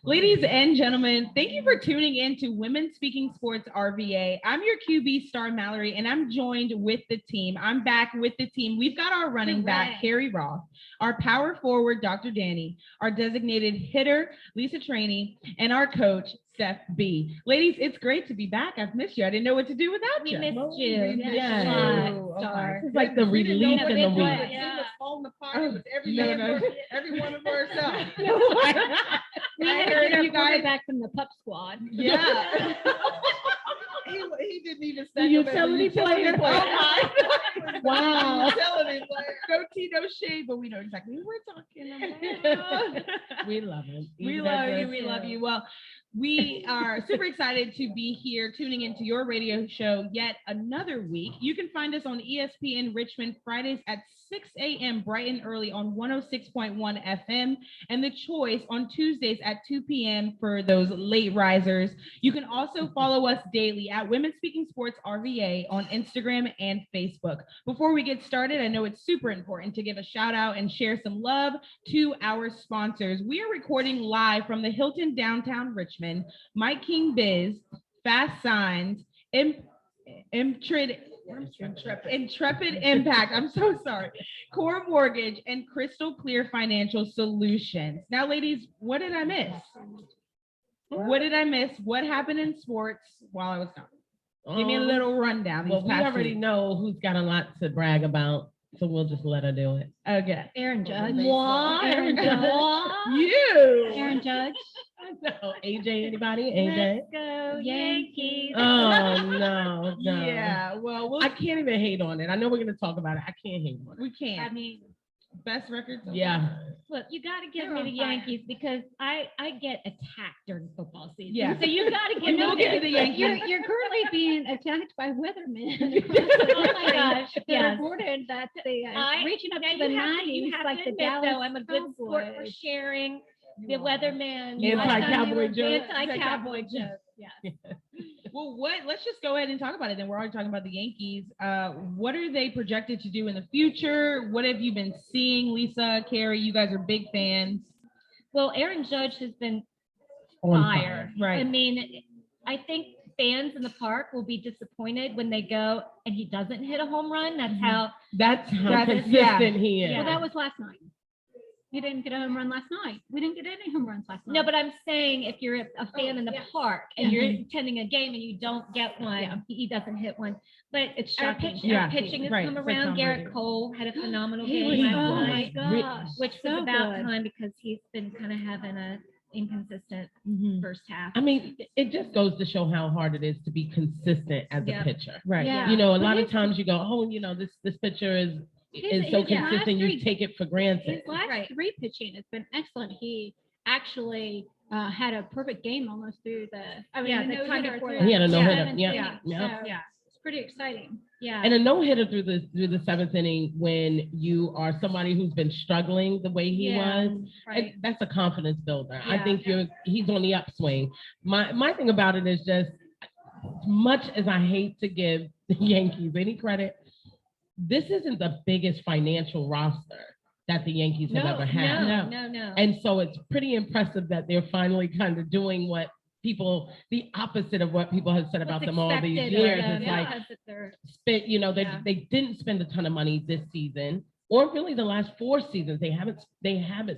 Ladies and gentlemen, thank you for tuning in to Women Speaking Sports RVA. I'm your QB Star Mallory, and I'm joined with the team. I'm back with the team. We've got our running back, Carrie Roth, our power forward, Dr. Danny, our designated hitter, Lisa Trainey, and our coach, Steph B. Ladies, it's great to be back. I've missed you. I didn't know what to do without you. We missed you. Yes. It's like the relief in the week. Yeah. It was falling apart. It was every one of ourselves. We had to get our quarterback from the pup squad. Yeah. he didn't even The utility player. Wow. Utility player. No tea, no shade, but we know exactly who we're talking about. We love him. We love you. We love you. Well, we are super excited to be here tuning into your radio show yet another week. You can find us on ESPN Richmond Fridays at 6 a.m. bright and early on 106.1 FM, and The Choice on Tuesdays at 2 p.m. for those late risers. You can also follow us daily at Women Speaking Sports RVA on Instagram and Facebook. Before we get started, I know it's super important to give a shout out and share some love to our sponsors. We are recording live from the Hilton downtown Richmond, Mike King Biz, Fast Signs, Intrepid Impact, I'm so sorry, Core Mortgage, and Crystal Clear Financial Solutions. Now, ladies, what did I miss? What did I miss? What happened in sports while I was gone? Give me a little rundown. Well, we already know who's got a lot to brag about, so we'll just let her do it. Okay. Aaron Judge. What? Aaron Judge. You. Aaron Judge. No. AJ, anybody? AJ? Let's go Yankees. Oh, no. Yeah. Well, I can't even hate on it. I know we're going to talk about it. I can't hate on it. we can't. I mean, Best records. Yeah. look, you got to give They're me on the fire. Yankees because I get attacked during football season. Yeah. So you got to give me We'll give you the Yankees. You're currently being attacked by weathermen. Oh my gosh, They yes. reported that they I- reaching up Now to the you have to 90s, have like to the admit, Dallas though, I'm a good sport for Cowboys. sharing the weatherman. Anti-cowboy joke. Anti-cowboy joke. Yeah. Well, let's just go ahead and talk about it then. We're already talking about the Yankees. What are they projected to do in the future? What have you been seeing, Lisa, Carrie? You guys are big fans. Well, Aaron Judge has been On fire. Right. I mean, I think fans in the park will be disappointed when they go and he doesn't hit a home run. That's how. That's how That's- consistent he is. Yeah. Well, Well, that was last night. You didn't get a home run last night. We didn't get any home runs last night. No, but I'm saying if you're a fan in the park and you're attending a game and you don't get one, he doesn't hit one. But It's our, shocking. Yeah. pitching has Right. come It's like around. Tom Garrett Brady. Cole had a phenomenal He game was last oh night, my gosh, which so was about good. time because he's been kind of having a inconsistent first half. I mean, it just goes to show how hard it is to be consistent as Yeah. a pitcher. Right. Yeah. You know, a But lot of his- times you go, oh, you know, this pitcher is so his last consistent, you three- take it for granted. His last Right. three pitching has been excellent. He actually had a perfect game almost through the. I mean, Yeah, the the no-hitter time through before the He had a no-hitter, seventh yeah, inning. yeah. So it's pretty exciting. Yeah. And a no-hitter through the seventh inning when you are somebody who's been struggling the way he was, Right. that's a confidence builder. I Yeah. think he's on the upswing. My thing about it is just, as much as I hate to give the Yankees any credit, this isn't the biggest financial roster that the Yankees have ever had. No. And so it's pretty impressive that they're finally kind of doing what the opposite of what people have said about What's them all these expected of years. them, It's like, because if they're- they didn't spend a ton of money this season, or really the last 4 seasons. They haven't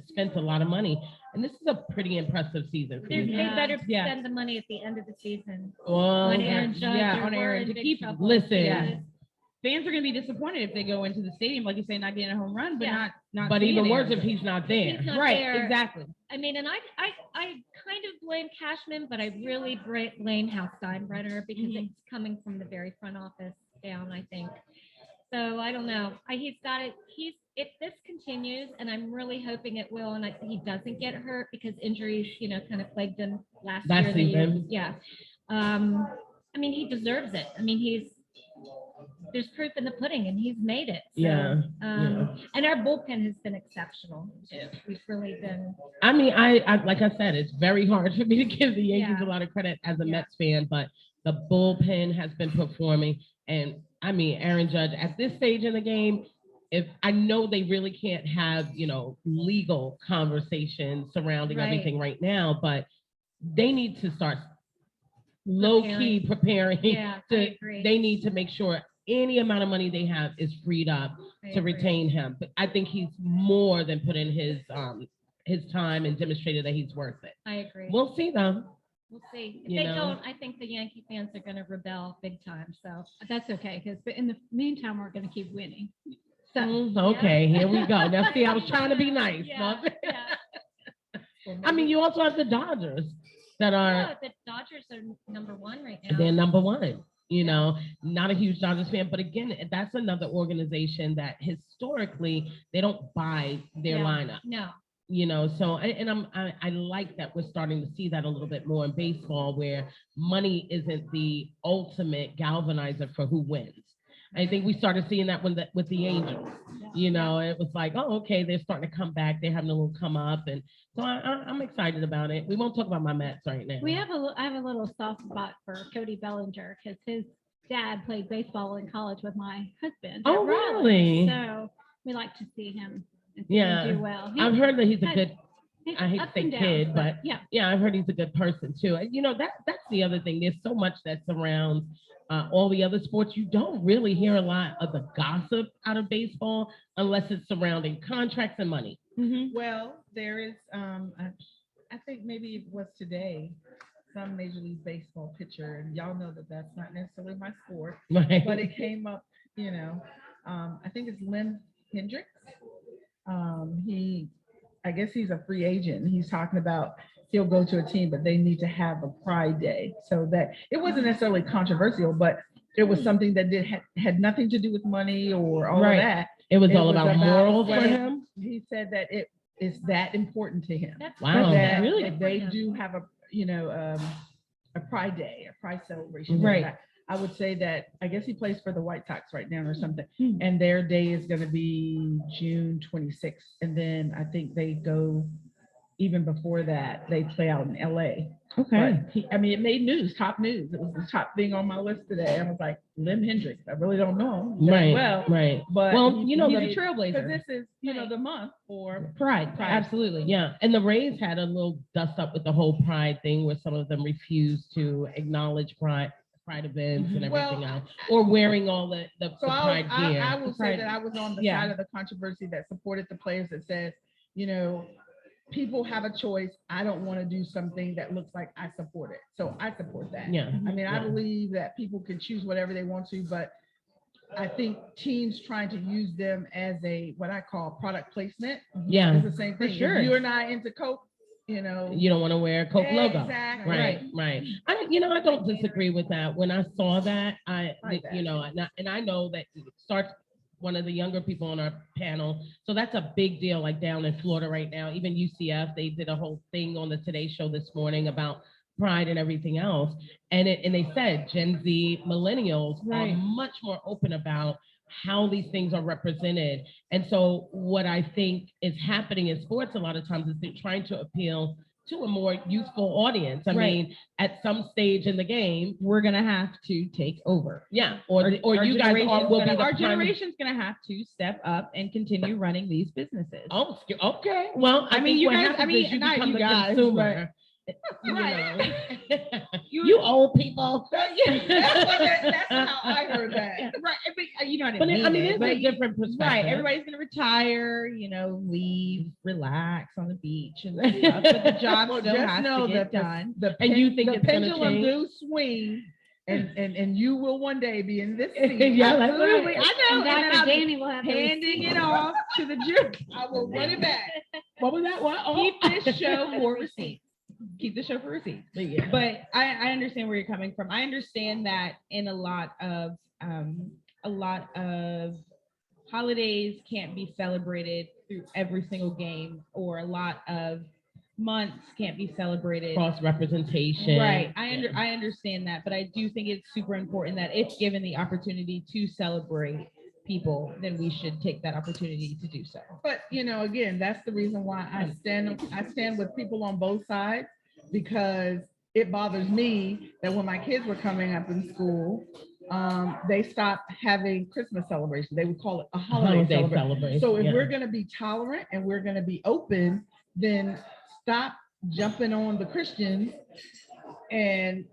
spent a lot of money. And this is a pretty impressive season for They you. better Yeah. spend the money at the end of the season. Well, On Aaron Judge, yeah, or on we're Aaron in to big keep- trouble. listen, Yeah. Fans are going to be disappointed if they go into the stadium, like you say, not getting a home run, but Yeah. not. but seeing even worse Aaron. if he's not there. He's not Right. there. Exactly. I mean, and I kind of blame Cashman, but I really blame Hal Steinbrenner because Mhm. it's coming from the very front office down, I think. So I don't know. He's got it. If this continues, and I'm really hoping it will, and he doesn't get hurt because injuries, kind of plagued him last Last year. the year- season. Yeah. I mean, he deserves it. I mean, there's proof in the pudding, and he's made it. So, Yeah, And our bullpen has been exceptional too. We've really been. I mean, I like I said, it's very hard for me to give the Yankees Yeah. a lot of credit as a Yeah. Mets fan, but the bullpen has been performing. And I mean, Aaron Judge at this stage in the game, if I know they really can't have, legal conversations surrounding Right. everything right now, but they need to start low key preparing. Yeah, I agree. They need to make sure any amount of money they have is freed up I to agree. retain him. But I think he's more than put in his time and demonstrated that he's worth it. I agree. We'll see though. We'll see. If You they know? don't, I think the Yankee fans are going to rebel big time. So That's okay, because in the meantime, we're going to keep winning. So Okay, here we go. Now see, I was trying to be nice. yeah, no? yeah. I mean, you also have the Dodgers that are Yeah, the Dodgers are number one right now. they're number one. Not a huge Dodgers fan, but again, that's another organization that historically they don't buy their No, lineup. No. So I like that we're starting to see that a little bit more in baseball, where money isn't the ultimate galvanizer for who wins. I think we started seeing that with the Angels. It was like, oh, okay, they're starting to come back. They're having a little come up, and so I'm excited about it. We won't talk about my Mets right now. I have a little soft spot for Cody Bellinger because his dad played baseball in college with my husband. Oh, at Raleigh. really? So we like to see him Yeah. do well. I've heard that he's a had- good. he's I hate to ups say and downs, kid, but yeah. I've heard he's a good person too. That's the other thing. There's so much that surrounds all the other sports. You don't really hear a lot of the gossip out of baseball unless it's surrounding contracts and money. Well, there is, I think maybe it was today, some Major League Baseball pitcher, and y'all know that that's not necessarily my sport, Right. but it came up, I think it's Lynn Hendricks. I guess he's a free agent. He's talking about he'll go to a team, but they need to have a pride day. So that it wasn't necessarily controversial, but it was something that had nothing to do with money or all Right. of that. It was It all was about about morals for what- him. He said that it is that important to him. That's Wow. That Really? they do have a pride day, a pride celebration. Right. I would say that, I guess he plays for the White Sox right now or something. Hmm. And their day is going to be June 26th. And then I think they go, even before that, they play out in LA. Okay. But it made news, top news. It was the top thing on my list today. I was like, Lim Hendricks. I really don't know him that Right. well. Right. But Well, he's the a trailblazer. because this is, the month for Pride. Absolutely. Yeah, and the Rays had a little dust up with the whole Pride thing, where some of them refused to acknowledge Pride events and everything Well, else, or wearing all the So Pride gear. I will say Pride. that I was on the Yeah. side of the controversy that supported the players that says, people have a choice. I don't want to do something that looks like I support it. So I support that. Yeah. I Yeah. believe that people can choose whatever they want to, but I think teams trying to use them as what I call product placement Yeah. is the same thing. sure. If you're not into Coke, You don't want to wear a Coke logo. Exactly. Right. I don't disagree with that. When I saw that, Like that. and I know that it starts one of the younger people on our panel. So that's a big deal, like down in Florida right now. Even UCF, they did a whole thing on the Today Show this morning about Pride and everything else. And they said Gen Z millennials Right. are much more open about how these things are represented. And so what I think is happening in sports a lot of times is they're trying to appeal to a more youthful audience. I Right. mean, at some stage in the game, We're gonna have to take over. yeah, or you guys will be the our prime- generation's gonna have to step up and continue running these businesses. Oh, okay. Well, I I mean, think you what guys- happens I mean, is you not become you the guys, consumer. Right. You old people. That's how I heard that. Right, but you know what I But mean. I mean, it's but a different perspective. right, everybody's gonna retire, leave, relax on the beach and stuff, but the job Well, still just has know to get that done. And you think the it's gonna pendulum change? do swing, and you will one day be in this seat. Yeah, that's Absolutely, right. I know. And And Dr. I'm Danny will have the handing receipt. it off to the jury. I will run it back. What was that? What? Oh. Keep this show for receipts. Keep the show for receipts. Yeah. But I understand where you're coming from. I understand that in a lot of holidays can't be celebrated through every single game, or a lot of months can't be celebrated. Cross representation. Right. I understand that, but I do think it's super important that if given the opportunity to celebrate people, then we should take that opportunity to do so. But again, that's the reason why I stand with people on both sides, because it bothers me that when my kids were coming up in school, they stopped having Christmas celebration. They would call it a holiday celebration. celebration. So if yeah. we're going to be tolerant and we're going to be open, then stop jumping on the Christians, and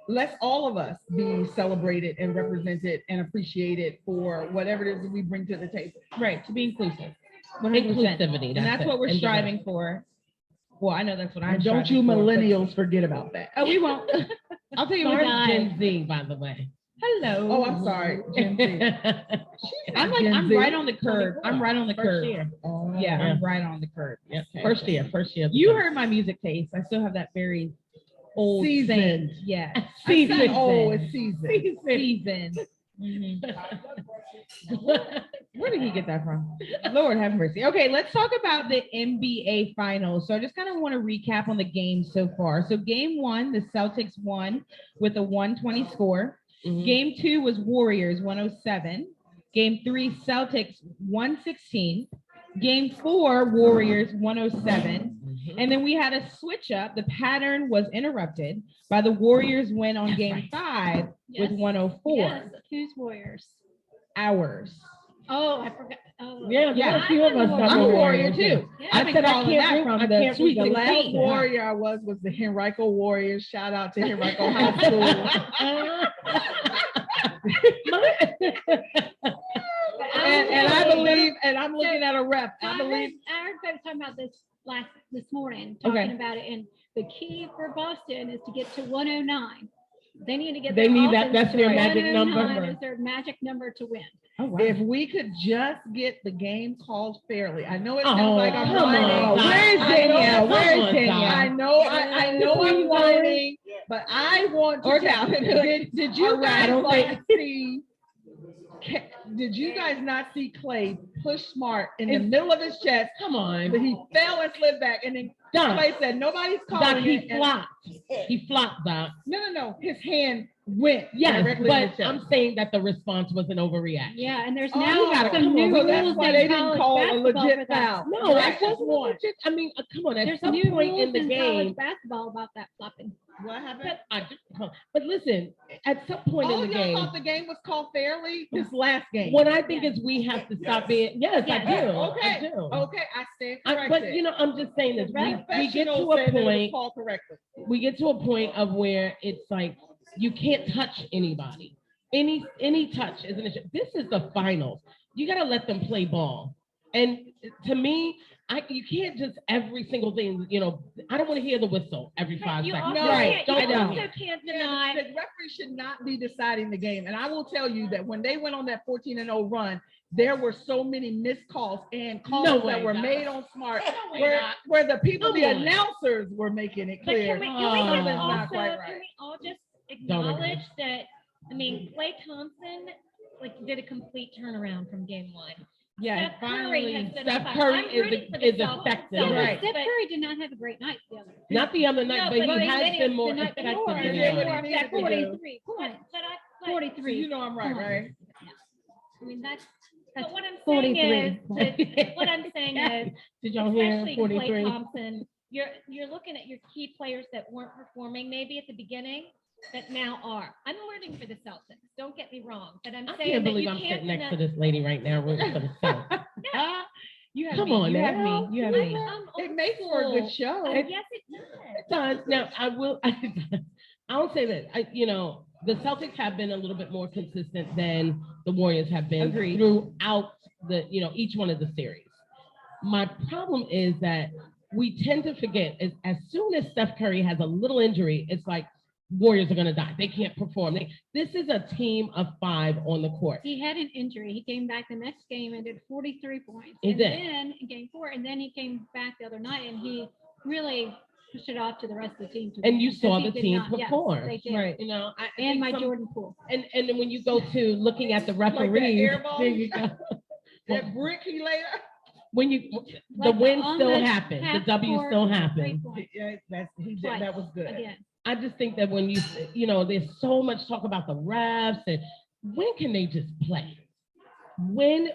let's all of us be celebrated and represented and appreciated for whatever it is that we bring to the table. Right, to be inclusive. 100%. Inclusivity, And that's it. what we're And striving for. Well, I know that's what I'm And don't striving you for, but- millennials forget about that. Oh, we won't. I'll tell you what. Sorry, Gen Z, by the way. Hello. Oh, I'm sorry, Gen Z. I'm like, Gen I'm Z. right on the curve. I'm right on the First curve. year. Oh, Yeah, Yeah. I'm right on the curve. Yeah. Okay. First year. You heard my music taste. I still have that very old Seasoned. saying. Yeah. It's not Seasoned. old, it's seasoned. Season. Mhm. Where did he get that from? Lord have mercy. Okay, let's talk about the NBA finals. So I just kind of want to recap on the games so far. So game 1, the Celtics won with a 120 score. Mhm. Game 2 was Warriors 107. Game 3, Celtics 116. Game 4, Warriors 107. Mhm. And then we had a switch up. The pattern was interrupted by the Warriors win on That's game right. 5 Yes. with 104 Yes, who's Warriors? hours. Oh, I forgot. Oh, Yeah, Yeah, a few of us. I'm a warrior Warriors, too. Yeah. I've I been said I calling can't that read- from I the can't Sweet read The the last 16. warrior I was the Henrico Warriors. Shout out to Henrico High School. And I believe, and I'm looking at a rep. So I believe I heard folks talking about this morning, Okay. talking about it, and the key for Boston is to get to 109. They need to get. They their need that- offense that's to their magic number. 109 is their magic number to win. Oh, wow. if we could just get the game called fairly. I know it Oh, sounds like I'm come whining. on, Doc. Where's I know- Danielle? Where's Come on, Danielle? Doc. I know, I know I'm whining, but I want to. Or tell- Calvin. Did you All right. guys I don't like see? Did you guys not see Clay push Smart in the middle of his chest? Come on. But he fell and slid back, and then Doc, Clay said, "Nobody's Doc, calling he it." and- flopped. He flopped, Doc. No. His hand went Yes, directly in his but chest. I'm saying that the response was an overreaction. Yeah, and there's Oh, now you gotta some come on. new So that's rules why in they didn't college call a basketball legit for that. foul. No, Right. it wasn't legit. I mean, come on. At There's some new point in rules the in game, college basketball about that flopping. What happened? but listen, at some point Oh, in the y'all game, thought the game was called fairly? This last game. what I think is we have to stop being. Yes, I Yes. do. Okay. I do. Okay, I stand But corrected. you know, I'm just saying this. We get Professionals to a said that it was point. called correctly. We get to a point of where it's like you can't touch anybody. Any touch is an issue. This is the finals. You got to let them play ball. And to me, you can't just every single thing. You know, I don't want to hear the whistle every 5 You seconds. also, Right. can't, you Don't also do can't Yeah, deny. the referee should not be deciding the game. And I will tell you that when they went on that 14-0 run, there were so many missed calls and calls No that way, were Doc. made on Smart way, where, Doc. where the people, Come the on. announcers were making it But clear. can we Oh. just Something's also, not quite right. can we all just Don't agree. acknowledge that, I mean, Klay Thompson, did a complete turnaround from game 1. Yeah, Steph Curry finally. has been Steph on fire. Curry I'm is- rooting for the is Celtics. effective. So, Right. Steph but- Curry did not have a great night the other night. Not the other night, No, but he but has he been did more the night effective. before. than He the did what other. he needed to do. 43 But points. I, 43. You know I'm right, right? I mean, that's but what I'm saying 43. is, what I'm saying is, Did y'all hear especially Klay 43? Thompson, you're looking at your key players that weren't performing maybe at the beginning that now are. I'm rooting for the Celtics. Don't get me wrong, but I'm I saying can't that believe you I'm can't sitting next deny- to this lady right now rooting for the Celtics. You have Come me. on You have now. me. You have me. I'm It old makes for a good school. show. Yes, it does. Now, I will. I'll say that the Celtics have been a little bit more consistent than the Warriors have been Agreed. throughout each one of the series. My problem is that we tend to forget as soon as Steph Curry has a little injury, it's like Warriors are going to die. They can't perform. This is a team of 5 on the court. He had an injury. He came back the next game and did 43 points. He and did. then in game 4, and then he came back the other night and he really pushed it off to the rest of the team. To And win, you because saw he the did team not- yes, perform. they did. Right. I And think my some- Jordan Poole. And then when you go to looking at the Like that referees, air ball? there you go. That brick he laid up. When the Like win on still the happened, the half W court, still 3 happened. points Yeah, he did. Twice. That was good. Again. I just think that when there's so much talk about the refs and when can they just play? When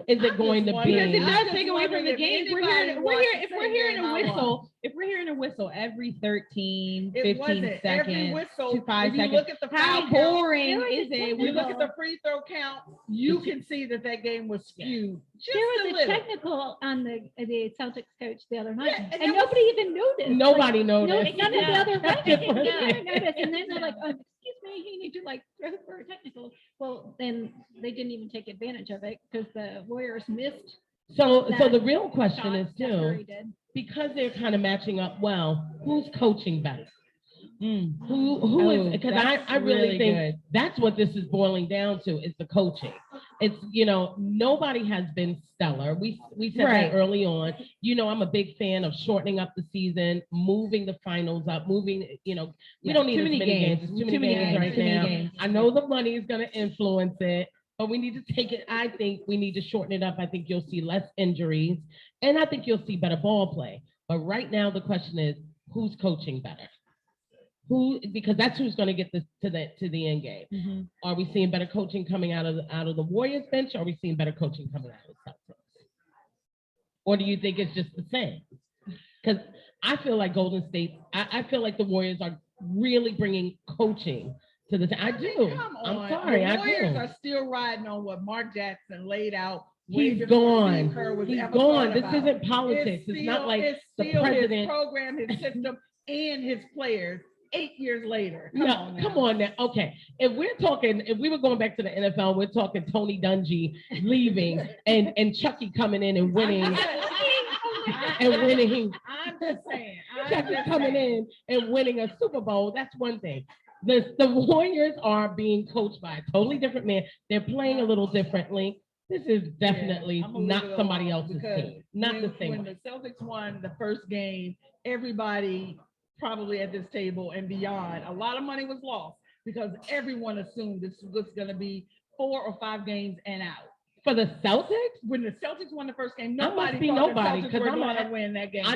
is it going to be? Because it I'm does just take away from the wondering if game. If anybody wants to we're sit hearing there a and whistle, if we're hearing a whistle every 13, It 15 wasn't every seconds whistle. to 5 If you seconds, look at the how foul count, boring There was is a it? you look When at the free throw count, you can see that that game was skewed just There a was a little. technical on the Celtics coach the other night, Yeah, and and that was- nobody even noticed. Nobody Like, no, noticed. none of the other That's refs different. didn't notice, and then they're like, excuse me, you need to like throw for a technical. Well, then they didn't even take advantage of it because the Warriors missed So that the real question shot is Steph too, Curry did. because they're kind of matching up well, who's coaching better? Mm. Who is, because that's I really think good. that's what this is boiling down to, is the coaching. It's, nobody has been stellar. We said Right. that early on. I'm a big fan of shortening up the season, moving the finals up, moving, we Yeah, don't need too as many many games. games. It's too many games right too many now. games. I know the money is going to influence it, but we need to take it. I think we need to shorten it up. I think you'll see less injuries, and I think you'll see better ball play. But right now, the question is, who's coaching better? Because that's who's going to get this to the end game. Mhm. Are we seeing better coaching coming out of the Warriors bench? Or are we seeing better coaching coming out of the Celtics? Or do you think it's just the same? Because I feel like Golden State, I feel like the Warriors are really bringing coaching to the. I do. Come I'm on. sorry, The I Warriors do. are still riding on what Mark Jackson laid out. way He's before Steve gone. Kerr was He's ever gone. thought This about. isn't politics. It's not like it's the still president. his program, his system, and his players 8 years later. Come on now. Come on now. Okay. If we were going back to the NFL, we're talking Tony Dungy leaving and Chucky coming in and winning and winning. I'm just saying. Chucky coming in and winning a Super Bowl. That's one thing. The Warriors are being coached by a totally different man. They're playing a little differently. This is definitely I'm gonna leave not it somebody alone else's because team. Not when, the same when way. the Celtics won the first game, everybody probably at this table and beyond, a lot of money was lost because everyone assumed this was going to be 4 or 5 games and out. For the Celtics? When the Celtics won the first game, I must nobody be thought nobody, the Celtics 'cause were I'm going a- to win that game. I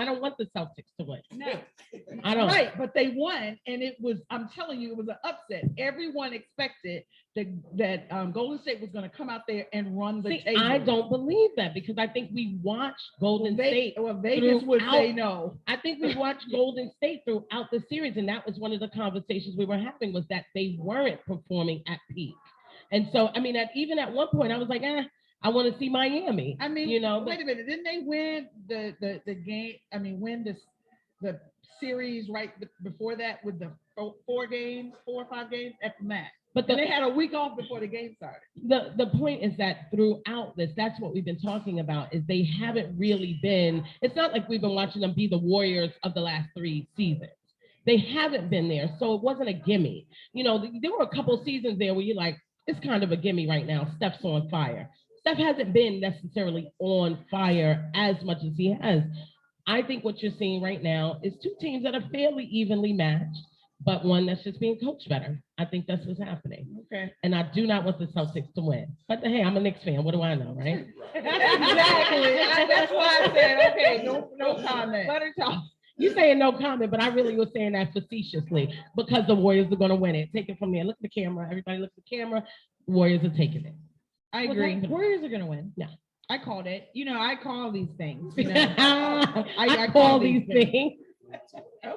don't want the Celtics to win. No. I don't. Right, but they won, and it was, I'm telling you, it was an upset. Everyone expected that Golden State was going to come out there and run the See, table. I don't believe that because I think we watched Golden State. Vegas would say throughout- no. I think we watched Golden State throughout the series, and that was one of the conversations we were having, was that they weren't performing at peak. And so, I mean, even at one point, I was like, I want to see Miami. I mean, but wait a minute, didn't they win the game? I mean, win the series right before that with the 4 or 5 games at the max. But And they had a week off before the game started. the point is that throughout this, that's what we've been talking about, is they haven't really been, it's not like we've been watching them be the Warriors of the last 3 seasons. They haven't been there. So it wasn't a gimme. There were a couple seasons there where you're like, it's kind of a gimme right now. Steph's on fire. Steph hasn't been necessarily on fire as much as he has. I think what you're seeing right now is 2 teams that are fairly evenly matched, but one that's just being coached better. I think that's what's happening. Okay. And I do not want the Celtics to win. But hey, I'm a Knicks fan. What do I know, right? Exactly. That's why I said, okay, no comment. Butter talk. You saying no comment, but I really was saying that facetiously because the Warriors are going to win it. Take it from there. Look at the camera. Everybody look at the camera. Warriors are taking it. I What's agree. happening? Warriors are gonna win. Yeah. I called it. I call these things. I call these things. Okay.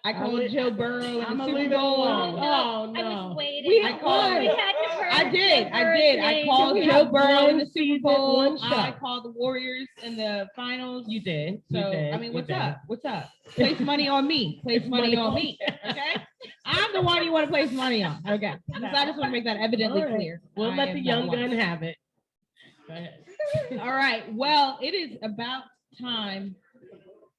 I called Joe Burrow in I'ma the Super leave it Bowl. alone. Oh, I no. was waiting. We I called we it. had to heard I did. the I did. I birthday. called we Joe have Burrow in one the Super season, Bowl. one I shot. called the Warriors in the finals. You did. So, You did. I mean, You what's did. up? What's up? Place money on me. Place money on me. Okay? I'm the one you want to place money on. Okay. So I just want to make that evidently All right. clear. We'll I let am the that young one. gun have it. Go ahead. All right. Well, it is about time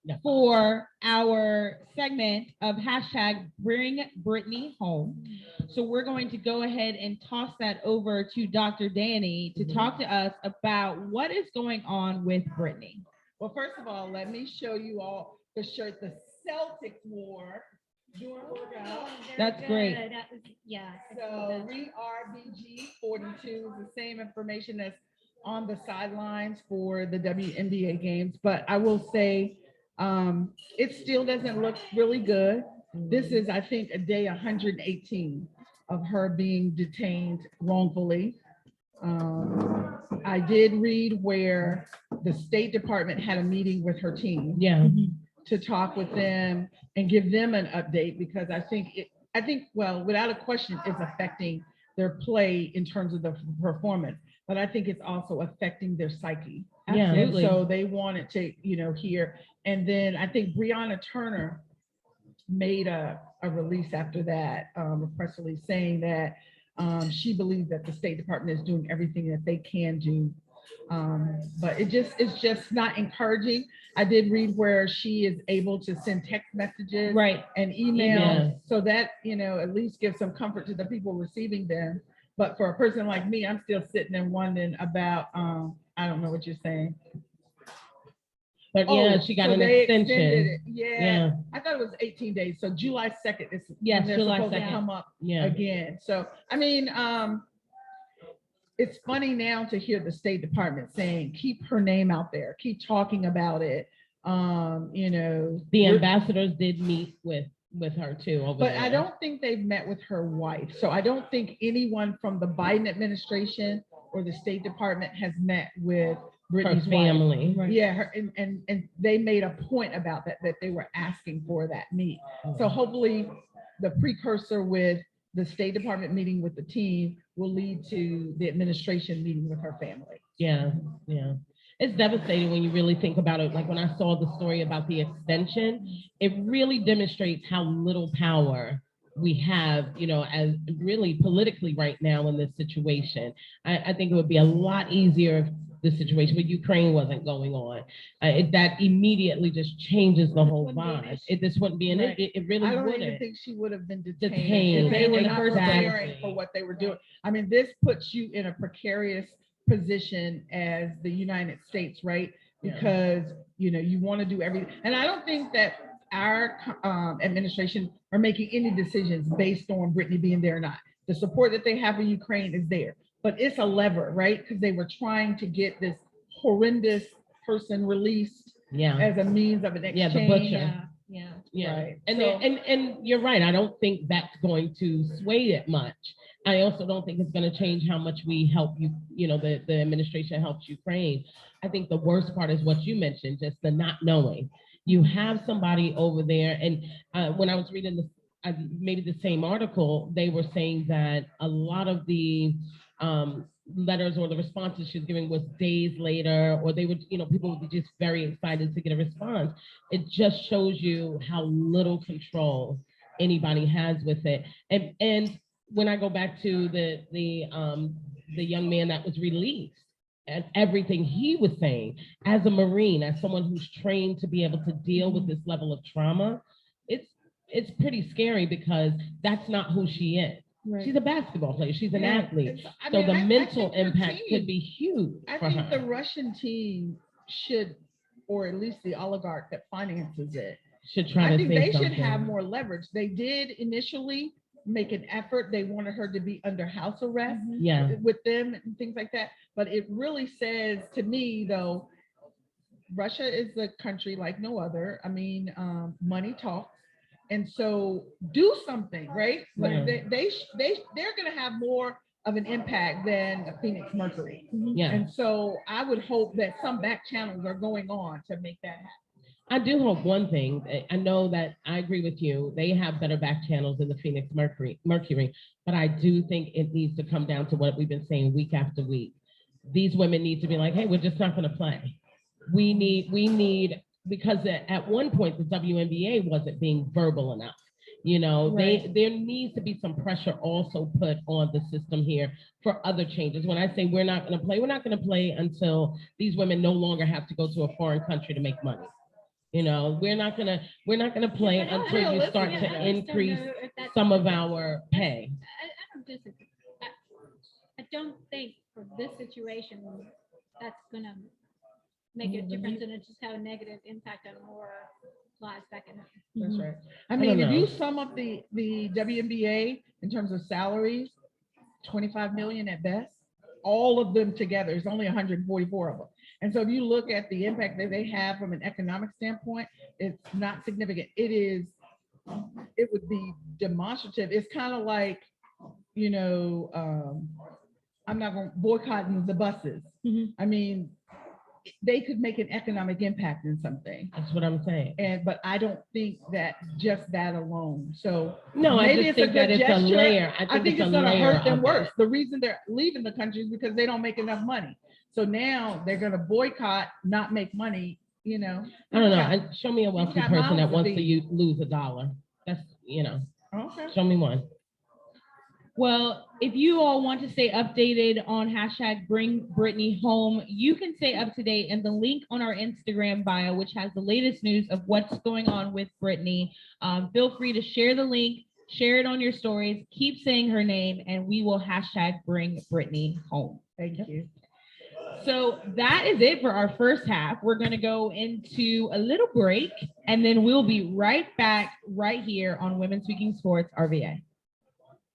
Yeah. for our segment of hashtag Bring Brittany Home. So we're going to go ahead and toss that over to Dr. Danny to talk to us about what is going on with Brittany. Well, first of all, let me show you all the shirt the Celtics wore during workout. That's Very great. good. That was, yeah. So we are BG 42, the same information that's on the sidelines for the WNBA games. But I will say, it still doesn't look really good. This is, I think, a day 118 of her being detained wrongfully. I did read where the State Department had a meeting with her team Yeah, to talk with them and give them an update, because I think, well, without a question, it's affecting their play in terms of the performance, but I think it's also affecting their psyche. Yeah. And Absolutely. so they wanted to, hear. And then I think Breonna Turner made a release after that, a press release saying that she believes that the State Department is doing everything that they can do. But it's just not encouraging. I did read where she is able to send text messages right. and emails, Yeah. so that, at least gives some comfort to the people receiving them. But for a person like me, I'm still sitting and wondering about, I don't know what you're saying. But yeah, she got an they extension. extended it. Yeah. I thought it was 18 days. So July 2nd is Yes, when they're July supposed 2nd. to come up Yeah. again. So, I mean, it's funny now to hear the State Department saying, keep her name out there, keep talking about it. The ambassadors did meet with her too over but there. I don't think they've met with her wife. So I don't think anyone from the Biden administration or the State Department has met with Brittany's her family. wife. Yeah, her, and they made a point about that they were asking for that meet. So hopefully the precursor with the State Department meeting with the team will lead to the administration meeting with her family. Yeah, yeah. It's devastating when you really think about it. Like when I saw the story about the extension, it really demonstrates how little power we have, as really politically right now in this situation. I think it would be a lot easier if the situation with Ukraine wasn't going on. That immediately just changes the whole vibe. This wouldn't be an Right. it really I don't wouldn't. even think she would have been Detained. detained if they were In the not first preparing place. for what they were doing. I mean, this puts you in a precarious position as the United States, right? Yeah. Because you want to do everything, and I don't think that our administration are making any decisions based on Brittany being there or not. The support that they have in Ukraine is there, but it's a lever, right? Because they were trying to get this horrendous person released Yeah. as a means of an exchange. Yeah, the butcher. Yeah. Right. And So- and you're right. I don't think that's going to sway it much. I also don't think it's going to change how much we help you. The administration helps Ukraine. I think the worst part is what you mentioned, just the not knowing. You have somebody over there, and when I was reading maybe the same article, they were saying that a lot of the letters or the responses she was giving was days later, or they would, people would be just very excited to get a response. It just shows you how little control anybody has with it. And when I go back to the young man that was released and everything he was saying, as a Marine, as someone who's trained to be able to deal with this level of trauma, it's pretty scary because that's not who she is. Right. She's a basketball player. She's an Yeah. athlete. I So mean, the I mental think her impact team- could be huge I for think her. the Russian team should, or at least the oligarch that finances it, Should try I to think say they something. should have more leverage. They did initially make an effort. They wanted her to be under house arrest Yeah. with them and things like that. But it really says to me, though, Russia is a country like no other. I mean, money talks. And so do something, right? Like Yeah. they're going to have more of an impact than a Phoenix Mercury. Yeah. And so I would hope that some back channels are going on to make that happen. I do hope one thing. I know that I agree with you. They have better back channels than the Phoenix Mercury, but I do think it needs to come down to what we've been saying week after week. These women need to be like, hey, we're just not going to play. We need, because at one point the WNBA wasn't being verbal enough. Right. There needs to be some pressure also put on the system here for other changes. When I say we're not going to play until these women no longer have to go to a foreign country to make money. We're not gonna play Yeah, but until you start I to just don't increase know if that's- some of our pay. I don't disagree. I don't think for this situation, that's gonna make a difference, and it just have a negative impact on more lives back in. That's right. I don't mean, if know. you sum up the WNBA in terms of salaries, 25 million at best, all of them together is only 144 of them. And so if you look at the impact that they have from an economic standpoint, it's not significant. It would be demonstrative. It's kind of like, I'm not going boycotting the buses. Mhm. I mean, they could make an economic impact in something. That's what I'm saying. But I don't think that just that alone. So No, I maybe just it's a think that good it's a gesture. layer. I think it's it's a going to layer hurt them of worse. it. The reason they're leaving the country is because they don't make enough money. So now they're going to boycott, not make money. You know. I don't know. Yeah. Show me a wealthy got person that mouths to wants to feed. lose $1. That's, Okay. show me one. Well, if you all want to stay updated on hashtag Bring Brittany Home, you can stay up to date in the link on our Instagram bio, which has the latest news of what's going on with Brittany. Feel free to share the link, share it on your stories, keep saying her name, and we will hashtag Bring Brittany Home. Thank you. So that is it for our first half. We're going to go into a little break, and then we'll be right back right here on Women Speaking Sports RVA.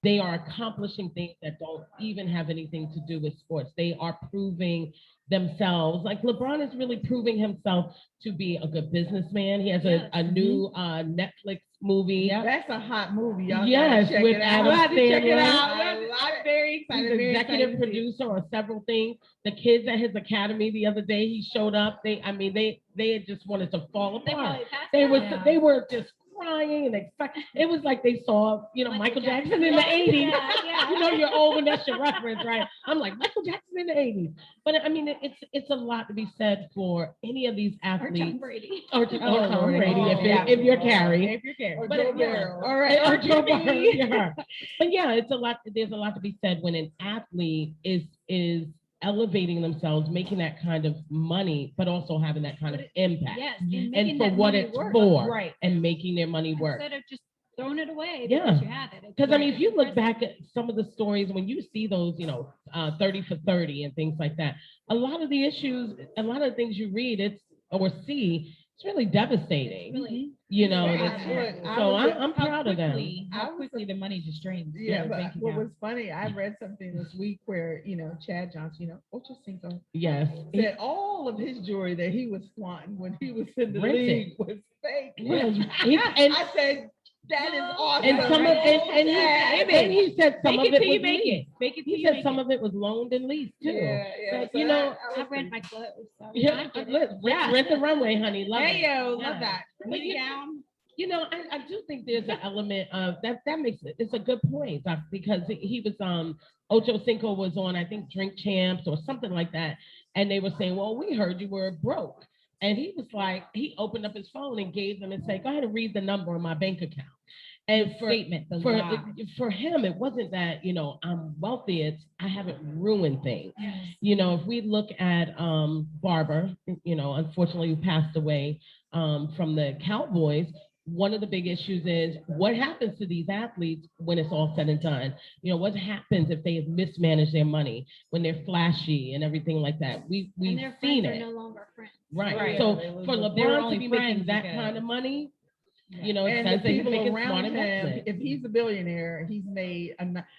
They are accomplishing things that don't even have anything to do with sports. They are proving themselves. Like LeBron is really proving himself to be a good businessman. He has Yes. a new Netflix movie. That's a hot movie. Y'all Yes, gotta check with it out. Adam We'll have to check it Sandler. out. I love I'm very excited. He's very executive excited to see it. producer on several things. The kids at his academy the other day, he showed up. They had just wanted to fall They apart. probably passed They out. were Yeah. they were just crying and expect. It was like they saw Michael Jackson in the '80s. Yeah. You know you're old when that's your reference, right? I'm like Michael Jackson in the '80s. But I mean, it's a lot to be said for any of these Or Tom athletes Brady. or Tom Brady Oh, if you're Carrie. If you're Carrie. Or But Joe yeah. Barrow. All right. Or Jimmy. Yeah. But yeah, it's a lot. There's a lot to be said when an athlete is elevating themselves, making that kind of money, but also having that kind of impact. Yes. And making for that what money it's work. for, Right. and making their money work. Instead of just throwing it away Yeah. because you have it. It's Because I mean, great. if you look Impressive. back at some of the stories, when you see those, 30 for 30 and things like that, a lot of the issues, a lot of the things you read or see, it's really devastating. Really. I'm proud of them. How quickly the money just drains. Yeah, their but bank what account. was funny, I read something this week where, Chad Johnson, Ocho Cinco, Yes. said all of his jewelry that he was flaunting when he was in the Rented. league was fake. And I said, that is awesome. and some of and he said some Make of it it till you was make it. leased. Make it till He you said make some it. of it was loaned and leased too. Yeah, But, so you know, that was I've read pretty- my clothes. So Yeah, I get it. rent, rent the runway, honey. Love Hey it. yo, Yeah. love that. But Mini you- gown. I do think there's an element of that makes it. It's a good point because he was Ocho Cinco was on I think Drink Champs or something like that, and they were saying, well, we heard you were broke, and he was like, he opened up his phone and gave them and said, go ahead and read the number on my bank account. And Statement. The for lie. for him, it wasn't that I'm wealthy. It's I haven't ruined things. If we look at Barber, unfortunately who passed away from the Cowboys. One of the big issues is what happens to these athletes when it's all said and done. What happens if they have mismanaged their money when they're flashy and everything like that? We've And their seen friends are it, no longer friends. right? Right. So They for were LeBron to only be friends making that because- kind of money, it And says the that he's people making around smart him, investments. if he's a billionaire, he's made.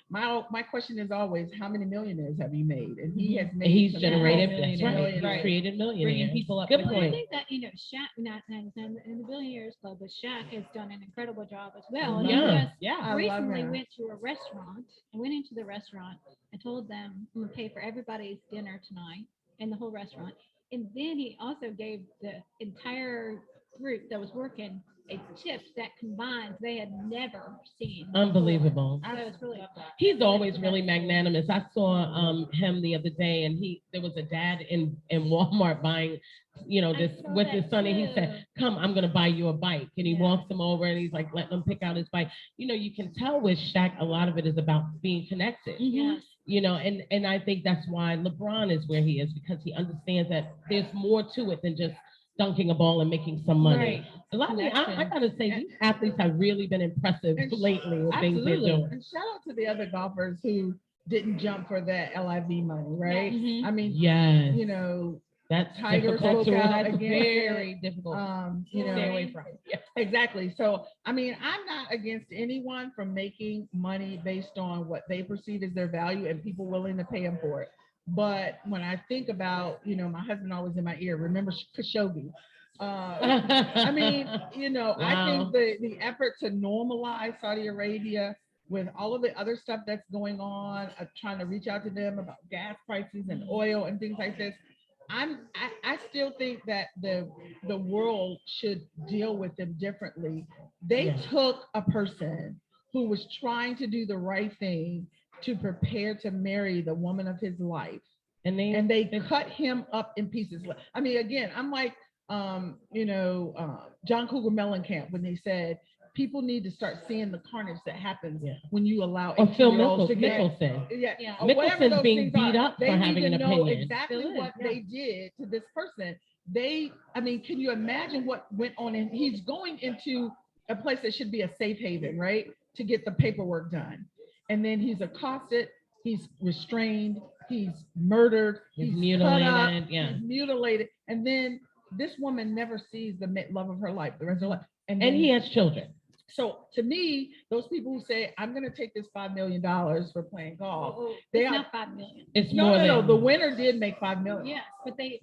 My question is always, how many millionaires have you made? And he has made. He's some generated. millionaires. That's right. millionaires. He's Right. created millionaires. Bringing people up. Good with Well, I point. think that, Shaq, not in the Billionaires Club, but Shaq has done an incredible job as well. And Yeah. he just Yeah. I love recently him. went to a restaurant and went into the restaurant and told them, I'm going to pay for everybody's dinner tonight in the whole restaurant. And then he also gave the entire group that was working a tip that combined they had never seen. before. Unbelievable. So it's really He's always really magnanimous. I saw him the other day, and there was a dad in Walmart buying, this saw with that his son, and he too. said, "Come, I'm gonna buy you a bike." And he Yeah. walks him over, and he's like, letting him pick out his bike. You can tell with Shaq, a lot of it is about being connected. yes. And I think that's why LeBron is where he is, because he understands that there's more to it than just dunking a ball and making some money. Right. A lot of I Connection. gotta say, these athletes have really been impressive And- lately with things they're Absolutely. doing. And shout out to the other golfers who didn't jump for that LIV money, right? Mhm. I mean, Yes, that's that's Tiger difficult spoke to out That's against very it. difficult. Stay away from. Exactly. So, I mean, I'm not against anyone from making money based on what they perceive as their value and people willing to pay them for it. But when I think about, my husband always in my ear, remember Khashoggi? I mean, I Wow. think the effort to normalize Saudi Arabia with all of the other stuff that's going on, trying to reach out to them about gas prices and oil and things like this. I still think that the world should deal with them differently. They Yeah. took a person who was trying to do the right thing to prepare to marry the woman of his life, And and they cut him up in pieces. I mean, again, I'm like, John Cougar Mellencamp when they said people need to start seeing the carnage that happens Yeah. when you allow or Phil 18-year-olds to get. Mickelson. Yeah, Yeah. or whatever Mickelson's those being things are. beat up They for need having to an know opinion. exactly Still is, what yeah. they did to this person. I mean, can you imagine what went on? And he's going into a place that should be a safe haven, right? To get the paperwork done. And then he's accosted, he's restrained, he's murdered, He's cut up, mutilated, yeah. he's mutilated. And then this woman never sees the love of her life, the rest of her life. And then- he has children. So to me, those people who say, I'm going to take this $5 million for playing golf. Oh, They it's are- not 5 million. It's No, more no, no. than The winner did make $5 million. Yes, but they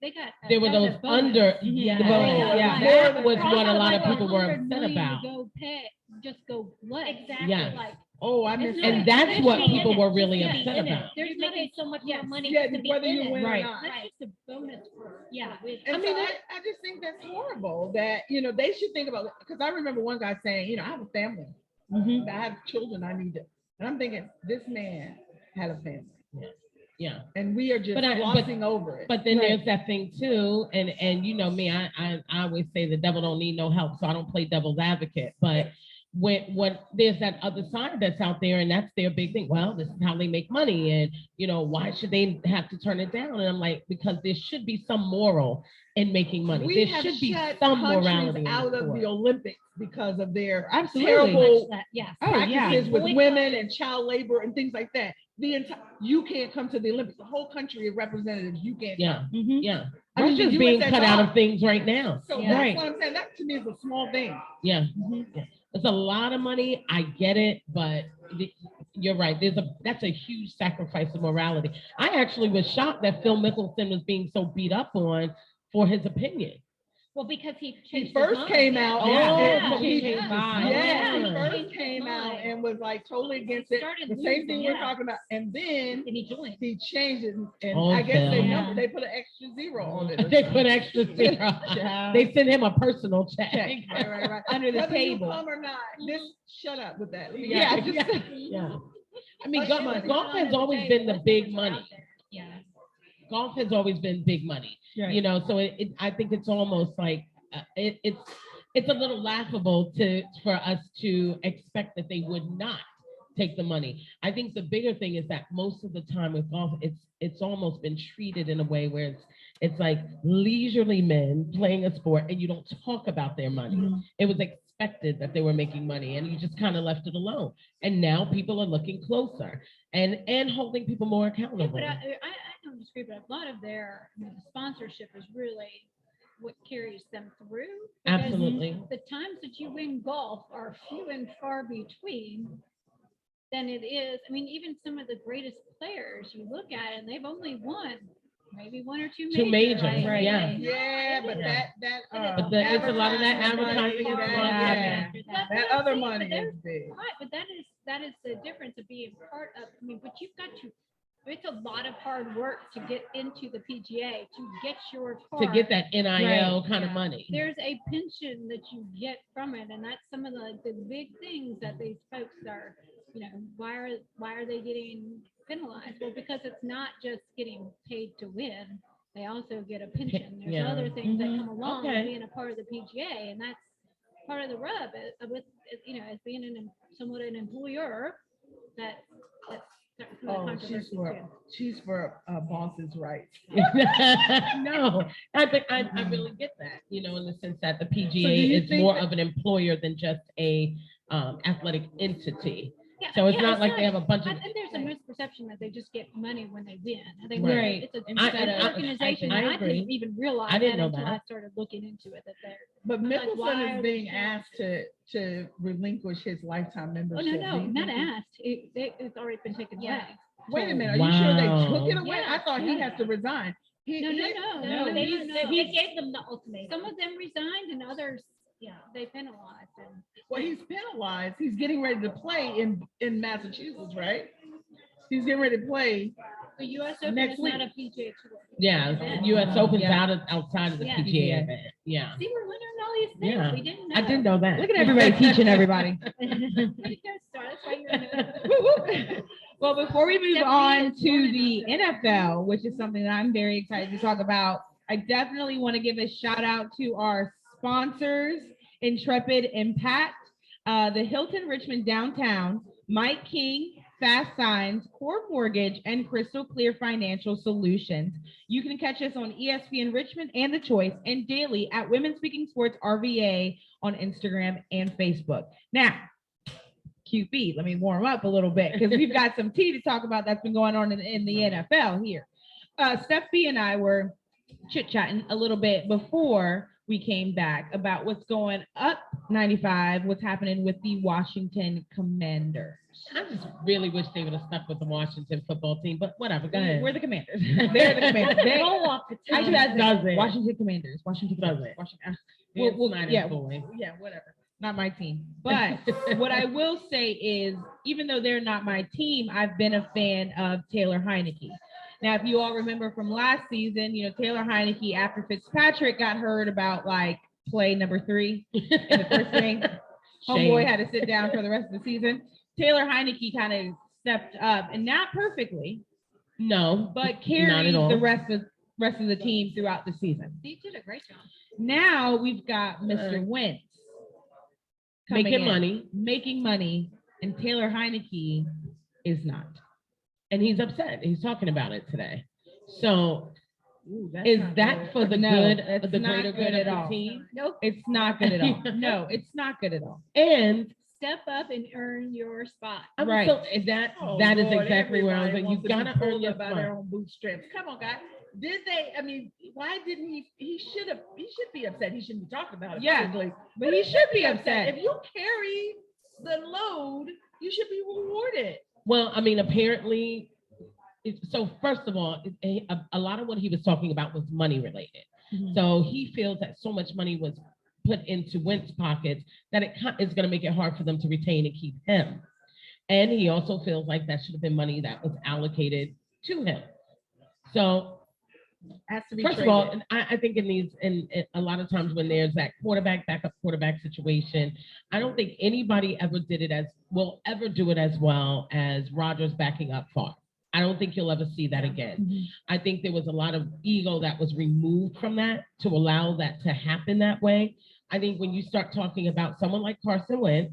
got. there were that's a those bonus. under. Yeah. the They bonus. got Yeah, like- that was Probably what a lot of like people were 100 upset million to about. Go pay, just go play. Exactly. Yeah. Like, Oh, I missed And that. that's what Just be people in were it. really Just be upset in it. about. You're making so much more money Yeah, to be whether in you it. win or Right. not. that's just a bonus for. Yeah. And I mean, so I just think that's horrible that, they should think about it. Because I remember one guy saying, I have a family. Mhm. I have children I need to. And I'm thinking, this man had a family. Yeah. And we are just But glossing over it. But then Right. there's that thing too, and you know me, I always say the devil don't need no help, so I don't play devil's advocate. But when there's that other side that's out there, and that's their big thing. Well, this is how they make money, and why should they have to turn it down? And I'm like, because there should be some moral in making money. We there have should be shut some countries morality in out of sport. the Olympics because of their Absolutely. terrible Yes. Oh, yeah. practices with Boycott. women and child labor and things like that. You can't come to the Olympics. The whole country of representatives, you can't Yeah, come. yeah. I mean, the Russia's being USSR. cut out of things right now. So Yeah. that's Right. what I'm saying. That to me is a small thing. Yeah. Yeah. It's a lot of money. I get it, but you're right. That's a huge sacrifice of morality. I actually was shocked that Phil Mickelson was being so beat up on for his opinion. Well, because he He changed his first mind. came out. Oh, and so he he- changed his mind. Yeah, he Yeah. first Changed his came out mind. and was like totally against it. Started The same thing we're losing. talking about. And then And he joined. he changed it, and Oh, I guess Phil. they put an extra zero on it. or They something. put extra zero. Child. They sent him a personal check. Check. Right. Under the Whether table. you come or not, this shut up with that. Yeah, just- yeah. I mean, Hush golf, money. golf has always been the big money. Yeah. Golf has always been big money. Right. So I think it's almost like it's a little laughable for us to expect that they would not take the money. I think the bigger thing is that most of the time with golf, it's almost been treated in a way where it's like leisurely men playing a sport, and you don't talk about their money. Mhm. It was expected that they were making money, and you just kind of left it alone. And now people are looking closer and holding people more Yeah, accountable. but I don't disagree, but a lot of their sponsorship is really what carries them through. because Absolutely. The times that you win golf are few and far between than it is. I mean, even some of the greatest players you look at, and they've only won maybe one or two Two majors, right? yeah. Yeah, but Yeah. that But it's a lot of that advertising money, is that, going yeah. on. That other money is big. Right, but that is the difference of being part of. I mean, but you've got to. It's a lot of hard work to get into the PGA to get your To card. get that NIL kind of Yeah. money. There's a pension that you get from it, and that's some of the big things that these folks are. Why are they getting penalized? Well, because it's not just getting paid to win. They also get a pension. There's Yeah. other things Mhm. that come along Okay. with being a part of the PGA, and that's part of the rub with as being somewhat an employer. That's some of the Oh, controversy too. she's for bosses' rights. No, I really get that, in the sense that the So do PGA you is think more that- of an employer than just a athletic entity. Yeah, So it's yeah, not like they have a bunch I of. think there's a misperception that they just get money when they win. I think Right. it's I- an organization I that I agree. didn't even realize I didn't know until that. I started looking into it. That they're But I'm like, why Mickelson are is they being doing asked to relinquish his lifetime oh membership. no Do no you not think he- asked. It's already been taken Yeah. away. Wait a minute, are you sure they took it Wow. away? I Yes, thought he yeah. has to resign. No, No, they gave them the ultimatum. Some of them resigned and others Yeah, they penalized him. Well, he's penalized. He's getting ready to play in Massachusetts, right? He's getting ready to play. The US Open Next is not a week. PGA Tour. Yeah, U.S. Open's Yeah. outside of the Yeah. PGA event. Yeah, See, we're learning all these things. Yeah. We didn't know. I didn't know that. Look at everybody teaching everybody. That's why you're in the- Well, before we move Stephanie on is to born the in NFL, which is something that I'm very excited to talk about, I definitely want to give a shout out to our sponsors, Intrepid Impact, the Hilton Richmond Downtown, Mike King, Fast Signs, Core Mortgage, and Crystal Clear Financial Solutions. You can catch us on ESPN Richmond and The Choice and daily at Women Speaking Sports RVA on Instagram and Facebook. Now, QB, let me warm up a little bit because we've got some tea to talk about that's been going on in the NFL here. Steph B and I were chit-chatting a little bit before we came back about what's going up 95, what's happening with the Washington Commanders. I just really wish they would have stuck with the Washington football team, but whatever. Go ahead. We're the Commanders. They're the Commanders. They Roll off the tongue. actually that Doesn't. Washington Commanders. Washington Commanders. Doesn't. Washington. Well, Well, Snyder's yeah. boy. Yeah, whatever. Not my team. But what I will say is, even though they're not my team, I've been a fan of Taylor Heineke. Now, if you all remember from last season, Taylor Heineke, after Fitzpatrick got hurt about like play number 3 in the first inning, homeboy had to sit down for the rest of the season. Taylor Heineke kind of stepped up, and not perfectly, No, but not carried at all. the rest of the team throughout the season. He did a great job. Now we've got Mr. Wentz coming Making in, money, and Taylor Heineke is not. and he's upset. He's talking about it today. So, Ooh, that's is not that good. for the No, good, it's the not greater good good at of all. the team? Nope. It's not good at all. No, it's not good at all. And Step up and earn your spot. I'm Right. so that is Lord, exactly where I was. everybody You've wants to be got to earn pulled your up by their spot. own bootstraps. Come on, guys. Did they? I mean, why didn't he? He should be upset. He shouldn't be talking about it. Yeah, publicly. But he should be upset. If you carry the load, you should be rewarded. Well, I mean, apparently, so first of all, a lot of what he was talking about was money related. Mhm. So he feels that so much money was put into Wentz's pockets that it's going to make it hard for them to retain and keep him. And he also feels like that should have been money that was allocated to him. So Has to be first traded. of all, I think it needs, and a lot of times when there's that backup quarterback situation, I don't think anybody will ever do it as well as Rodgers backing up Favre. I don't think you'll ever see that again. Mhm. I think there was a lot of ego that was removed from that to allow that to happen that way. I think when you start talking about someone like Carson Wentz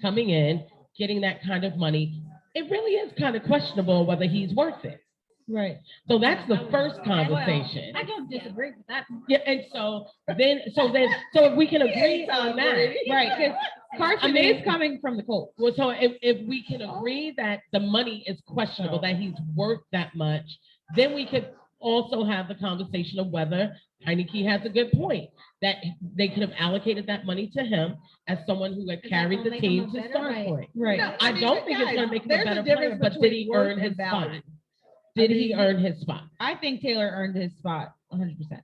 coming in, getting that kind of money, it really is kind of questionable whether he's worth it. Right. So that's the first Well, conversation. I don't disagree with that. Yeah, and so if we can agree on that, Right. Because Carson I mean- is coming from the Colts. well, so if we can agree that the money is questionable, that he's worth that much, then we could also have the conversation of whether Heineke has a good point, that they could have allocated that money to him as someone who had Is that carried gonna the make him team a to better start right? point. Right. No, I mean, don't think it's guys, going to make him a there's better difference player, but did between he worth earn and his spot? value. Did I he mean, earn his spot? I think Taylor earned his spot 100%.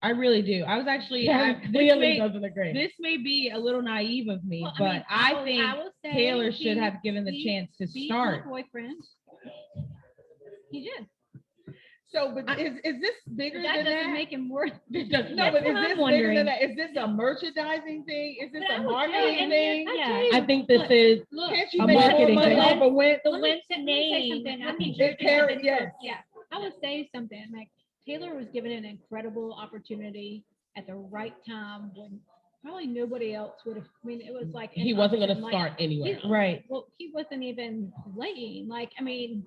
I really do. I was actually Karen clearly doesn't agree. this may be a little naive of me, Well, but I, will- think will say Taylor should he have given the beat- chance to beat start. my boyfriend. He did. So, but is this bigger That than doesn't that? make him worth. No, That's but is what I'm this bigger wondering. than that? Is this a merchandising thing? Is this But I a will tell you, marketing and thing? I Yeah. tell you, I think this look, is Look, Can't you A make more marketing money thing. off of Wentz? the Let me- Wentz let me say name. something. I think It carried, yes. Yeah, I would say something like Taylor was given an incredible opportunity at the right time when probably nobody else would have. I mean, it was like an he wasn't going to option, like, start anywhere. he- Right. Well, he wasn't even playing. Like, I mean,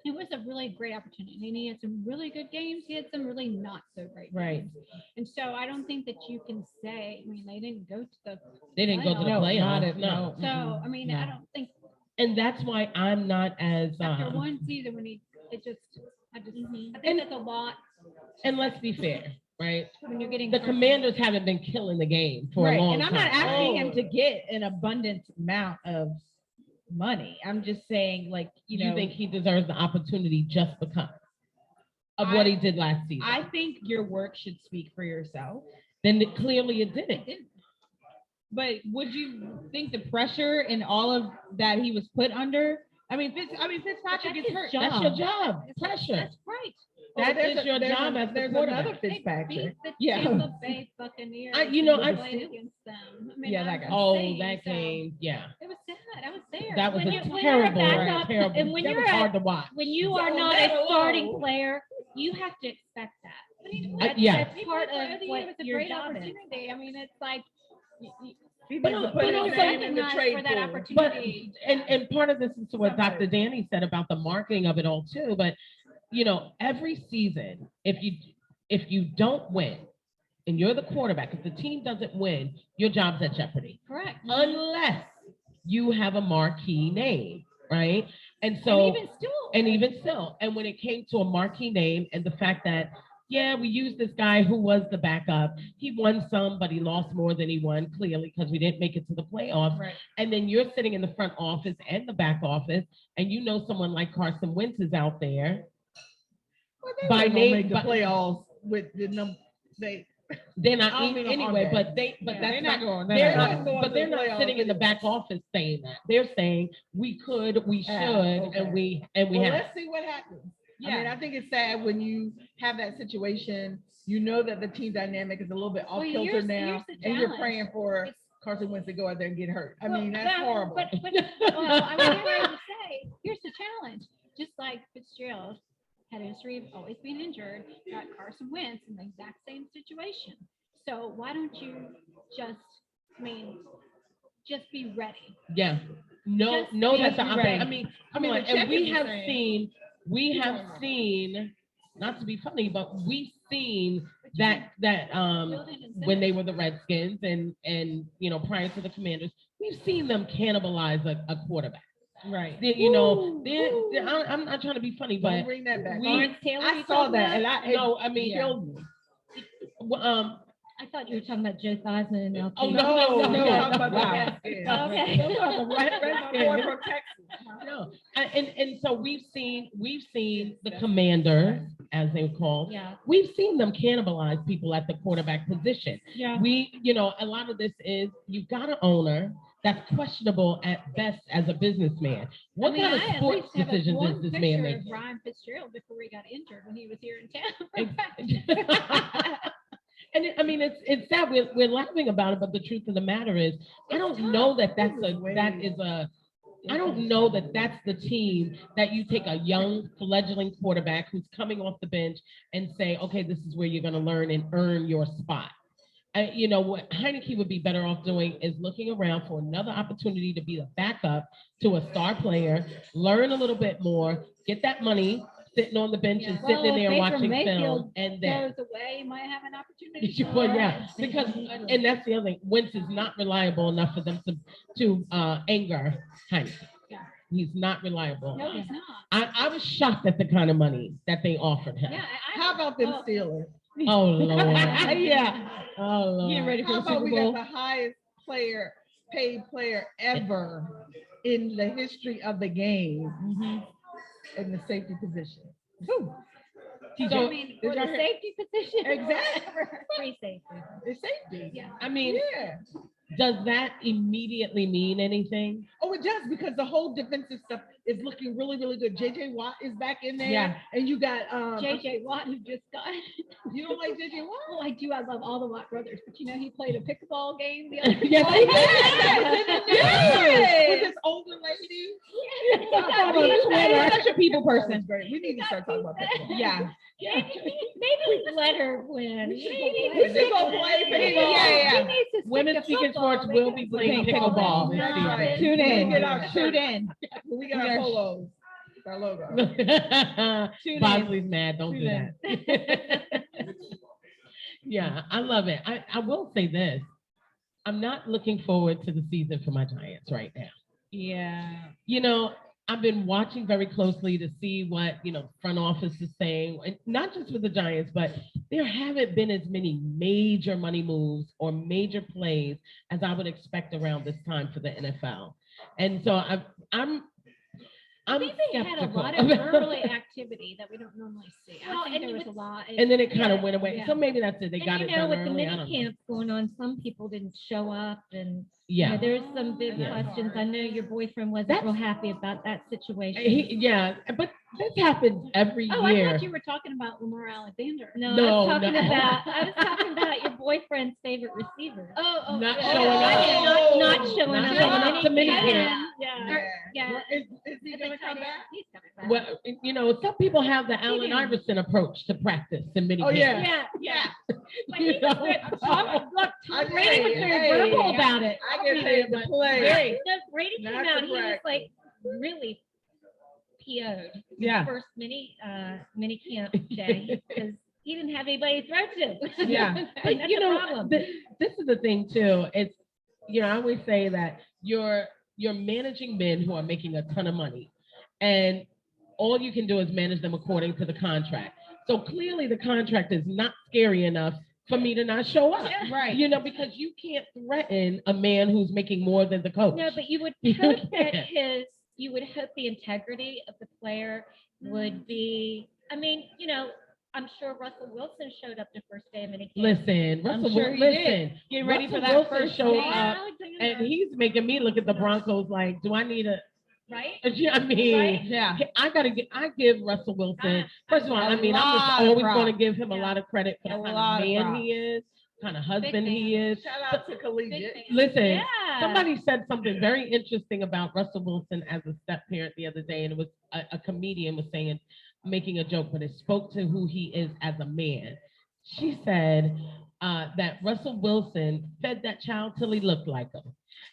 it was a really great opportunity, and he had some really good games. He had some really not so great Right. games. And so I don't think that you can say. I mean, they didn't go to the. They didn't go to the No, not playoffs. at- No. So I mean, I No. don't think And that's why I'm not as after one season when I think And- that's a lot and let's be fair, right? when you're getting The first- Commanders haven't been killing the game for Right. a long And time. I'm not asking him Oh. to get an abundant amount of money. I'm just saying, like, you know, think he deserves the opportunity just because of what he did last season? I think your work should speak for yourself. Then clearly it They didn't. didn't. But would you think the pressure and all of that he was put under? I mean, Fitzpatrick gets hurt. That's your job. Pressure. That's right. That is your job as the There's quarterback. another Fitzpatrick. The Yeah. Tampa Bay Buccaneers. I and played against them. I mean, Yeah, I'm that guy. Oh, saying, that so game. Yeah. It was sad. I was there. That was When a you're a terrible, backup, terrible. and when that you're was a- hard to watch. When you are So not let a starting alone- player, you have to expect that. Yeah. That's part of it what was a your great job is. opportunity. I mean, it's like He But needs to no, put but his no, name in the recognized trade for that pool. opportunity. But and part of this is to what Dr. Danny said about the marketing of it all too. But every season, if you don't win and you're the quarterback, if the team doesn't win, your job's at jeopardy. Correct. Unless you have a marquee name, right? And so and even still, even still, and when it came to a marquee name and the fact that, yeah, we used this guy who was the backup. He won some, but he lost more than he won, clearly, because we didn't make it to the playoffs. Right. And then you're sitting in the front office and the back office, and someone like Carson Wentz is out there. Well, they By weren't gonna name- make the by- playoffs with the number. They're not I don't mean anyway, okay. but Yeah, that's they're not not going. they're not not, going but to they're the not playoffs sitting in the anyway. back office saying that. They're saying we could, we should, okay. and we Well, have. let's see what happens. I mean, Yeah. I think it's sad when you have that situation. You know that the team dynamic is a little bit off Well, kilter here's now, the and you're challenge. praying for It's- Carson Wentz to go out there and get hurt. I Well, mean, that's horrible. But well, I was getting ready to say, here's the challenge. Just like Fitzgerald had a history of always being injured, got Carson Wentz in the exact same situation. So why don't you just, just be ready? Yeah. No, Just no, that's be the ready. I mean, I mean, come on, the and check we is the have same. seen, not to be funny, but we've seen But you that build in when they incentives. were the Redskins and prior to the Commanders, we've seen them cannibalize a quarterback. Right. I'm not trying to be funny, Don't but bring that back. we- Lawrence Taylor, I you saw talking that, about? and no, I mean, it killed me. I thought you were talking about Joe Theismann and LT. Oh, No, no, we're no, talking about the wow. Redskins. Okay. We're talking about the Redskins. Boy from Texas. No, and so we've seen the Commanders, as they were called. Yeah. We've seen them cannibalize people at the quarterback position. Yeah. A lot of this is you've got an owner that's questionable at best as a businessman. What kind I of at sports least have decisions one is this man picture of making? Ryan Fitzgerald before he got injured when he was here in town. And it's sad. We're laughing about it, but the truth of the matter is, I don't know that that's I don't know that that's the team that you take a young fledgling quarterback who's coming off the bench and say, okay, this is where you're going to learn and earn your spot. What Heineke would be better off doing is looking around for another opportunity to be the backup to a star player, learn a little bit more, get that money, sitting on the bench and sitting in Well, if there Baker watching film, Mayfield and then. goes away, you might have an opportunity. Well, yeah, because and that's the other thing. Wentz is not reliable enough for them to anger Heineke. Yeah. He's not reliable. No, he's not. I was shocked at the kind of money that they offered him. Yeah. How about them Steelers? Oh Lord. Yeah. Oh Lord. Getting ready for How the about Super we Bowl. got the highest paid player ever in the history of the game in the safety position? Whew. I So, mean, is for your the hair- safety position. Exactly. Free safety. It's safety. Yeah. I mean, Yeah. does that immediately mean anything? Oh, it does, because the whole defensive stuff is looking really, really good. JJ Watt is back in there. Yeah. And you got JJ Watt, who just got. you don't like JJ Watt? Oh, I do. I love all the Watt brothers, but he played a pickleball game the other Yes, day. he did. Yes. With this older lady. You're such a people That was person. great. We need to start talking about pickleball. Yeah. Maybe let her win. Maybe she gonna play pickleball. Yeah. Women's Speaking Sports will be playing pickleball this That's season. right. Tune in. We get our Tune in. We got our Yes. polos. Our logo. Tune in. Bosley's mad. Don't do Tune that. Yeah, I love it. I will say this. I'm not looking forward to the season for my Giants right now. Yeah. I've been watching very closely to see what, front office is saying, and not just with the Giants, but there haven't been as many major money moves or major plays as I would expect around this time for the NFL. And so I I'm think they had a skeptical lot of about- Early activity that we don't normally see. Well, I think and there you was a would- lot. And then it kind of Yeah, went away. yeah. So maybe that's it. They And got you it know, done with early. the I don't mini know. camps going on, some people didn't show up, and Yeah. there's some big Yeah. questions. I know your boyfriend wasn't That's- real happy about that situation. Yeah, but this happens every Oh, I year. thought you were talking about Lamar Alexander. No, No, I was talking no. about your boyfriend's favorite receiver. Oh, Not yeah. showing I up. did Not showing Not up. showing at up to mini camp. camp. Yeah. Yeah. Is he At gonna the come tight end. back? He's coming back. Well, you know, some people have the Allen did. Iverson approach to practice and mini Oh, yeah. camp. Yeah. But You he was know? very- Tom, look, I Tom Brady was say, very hey, verbal about it. I get paid to play. Hey. No, Brady came Not out, to he was practice. like really PO'd. Yeah. First mini camp day, because he didn't have anybody to throw to. Yeah. And But that's you a know, problem. this is the thing too. It's, you know, I always say that you're managing men who are making a ton of money, and all you can do is manage them according to the contract. So clearly, the contract is not scary enough for me to not show up. Yeah. Right. You know, because you can't threaten a man who's making more than the coach. No, but you would You hope that can't. you would hope the integrity of the player would be, I mean, you know, I'm sure Russell Wilson showed up the first day of mini camp. Listen, Russell, sure he did. listen, Getting ready for Russell that Wilson first showed game. up, Alexander, and he's making me look at the Broncos like, do I need a? right? You know what I mean, Right. Yeah. I give Russell Wilson. First of all, I mean, I'm lot just of always going to props. give him a Yeah. lot of credit for A the kind lot of of man props. he is, kind of husband fan. he is. Shout out to collegiate. Big fan. Listen, Yeah. somebody said something very interesting about Russell Wilson as a step parent the other day, and it was a comedian was saying, making a joke, but it spoke to who he is as a man. She said that Russell Wilson fed that child till he looked like him.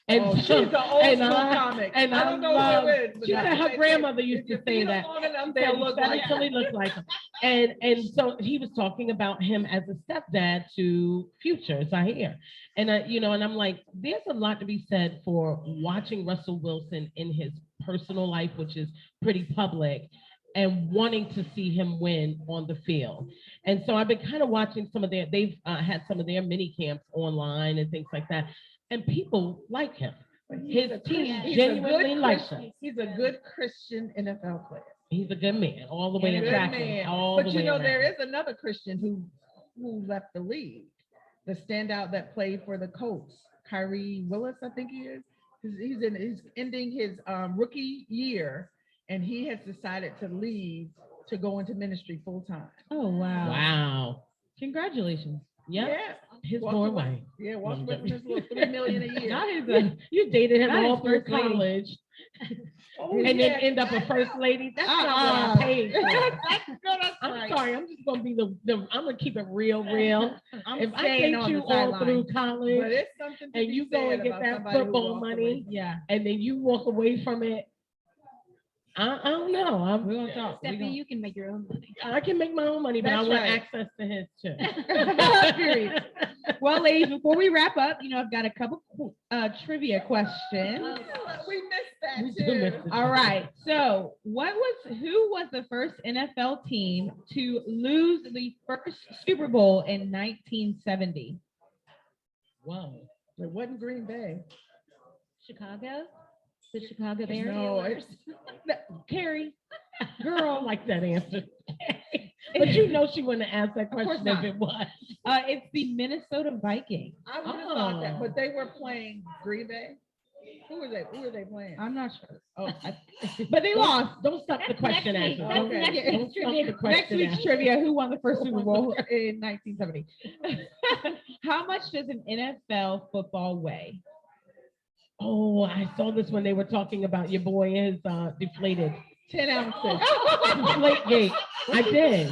And Oh, so- she's an old and school I- comic. and I I don't know love- who it is. but she that's said what her they grandmother say. used If to you say feed that. them long enough, He they'll said he look fed like it till he looked like him. And so he was talking about him as a stepdad to Future, Zaire. And you know, and I'm like, there's a lot to be said for watching Russell Wilson in his personal life, which is pretty public, and wanting to see him win on the field. And so I've been kind of watching some of they've had some of their mini camps online and things like that. And people like him. But he's His a team Christian- he's a genuinely good likes Christian- him. He's a good Christian NFL player. He's a good man, all the way And a in good tracking, man. all But the you way know, around. there is another Christian who left the league. The standout that played for the Colts, Kyrie Willis, I think he is. He's ending his rookie year, and he has decided to leave to go into ministry full time. Oh, wow. Wow. Congratulations. Yep. Yeah. His Walked more away. way. Yeah, walked I'm away from joking. his little $3 million a year. Not his, You dated him Not all his through first lady. college, Oh, and yeah. then end up a first lady. That's not what I paid for. That's I'm right. sorry. I'm just gonna be I'm gonna keep it real. I'm If I staying date on you the all sideline. through But college, it's something to and be you go and said get about that somebody who football walked money, away. yeah. and then you walk away from it, I don't know. We're going to talk. Stephanie, you can make your own money. I can make my own money, but I That's want right. access to his too. Period. Well, ladies, before we wrap up, you know, I've got a couple trivia questions. We missed that We do too. miss it. All right. So, who was the first NFL team to lose the first Super Bowl in 1970? Wow. It wasn't Green Bay. Chicago? The Chicago Bears? No, it's Carrie, girl, I like that answer. But you know she wouldn't have asked that course question not. if it was. It's the Minnesota Vikings. I would have thought that, Oh. but they were playing Green Bay. Who were they playing? I'm not sure, Oh, but they lost. Don't stop the That's question next week. answer. That's Okay. next Yeah. week's Don't stop trivia. the question Next week's answer. trivia: Who won the first Super Bowl in 1970? How much does an NFL football weigh? Oh, I saw this when they were talking about your boy is deflated. 10 ounces. Deflate gate. I did.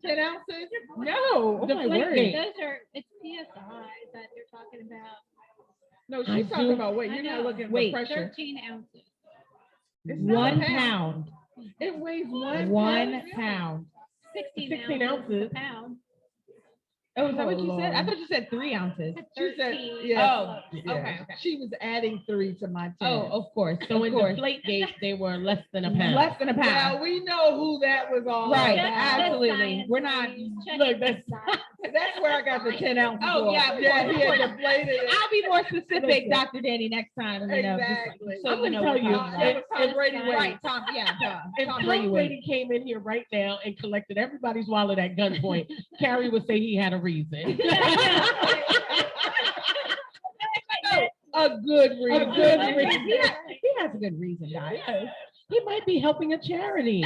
10 ounces? No, oh my Deflate word. gate. Those are, it's PSI that they're talking about. No, I she's talking do- about weight. I You're not know. looking for Wait. pressure. 13 ounces. It's not a 1 pound. It weighs 1 1 pound. pound. 16 16 ounces is ounces. a pound. Oh, is that what Oh, you said? I Lord. thought you said 3 ounces. She said, 13. yes, Oh, yeah. okay. She was adding 3 to my 10. Oh, of course. So of in course. Deflate Gate, they were less than a pound. Less than a Now pound. we know who that was all Right, about. absolutely. Science, We're not- ladies. Check Look, it, that's- science. That's where I got the 10 ounces. Oh, off. yeah, of yeah, course, he of had course. deflated it. I'll be more specific, Listen. Dr. Danny, next time. You know, just Exactly. so I'm you gonna know tell what you, I'm talking That about. was Tom Brady Right, weight. Right, Tom. Yeah, If Tom Tom Brady weight. Brady came in here right now and collected everybody's wallet at gunpoint, Carrie would say he had a reason. A good reason. A good reason. He has a good reason, guys. Yes. He might be helping a charity.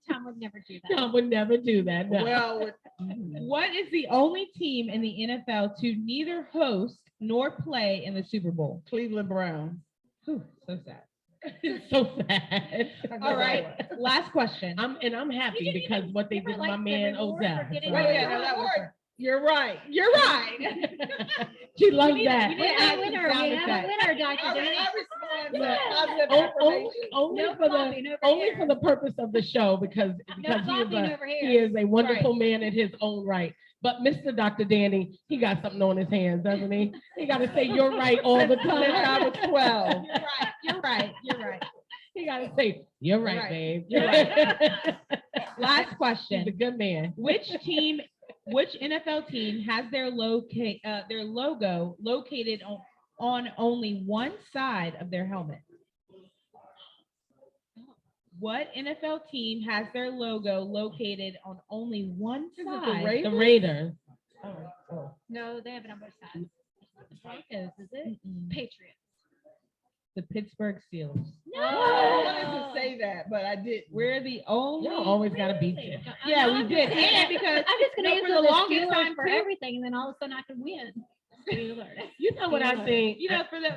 Tom would never do that. Tom would never do that. No. Well, with- What is the only team in the NFL to neither host nor play in the Super Bowl? Cleveland Browns. Whew, so sad. It's so sad. All right, last question. I'm happy You didn't because even what they give her, did to like, my the man reward Odell. for getting So- Wait, yeah, no, that was her. You're right. You're right. She loves We need- that. we We need to have add a some winner. sound We have a effects. winner, Dr. I Danny. respond to Yeah. positive Only, affirmation. only No for the flopping over only here. for the purpose of the show because No he is flopping a over he here. is a wonderful man in his own right. But Mr. Dr. Danny, he got something on his hands, doesn't he? He got to say you're right all the Since I time. was 12. You're right. You're right. You're right. He got to say you're right, right. babe. You're Last He's a question. good man. Which NFL team has their logo located on only one side of their helmet? What NFL team has their logo located on only one Is it the side? Raiders? The Raiders. No, they have it on both sides. The Broncos, is it? Mm-mm. Patriots. The Pittsburgh Steelers. I wanted to say that, but I didn't. We're the only. Y'all always got to beat you. Yeah, we I'm did. just- And because I'm just gonna no, answer for the the longest Steelers time, for too. everything, and then all of a sudden I can win. Steelers. You know what I think? You know, for the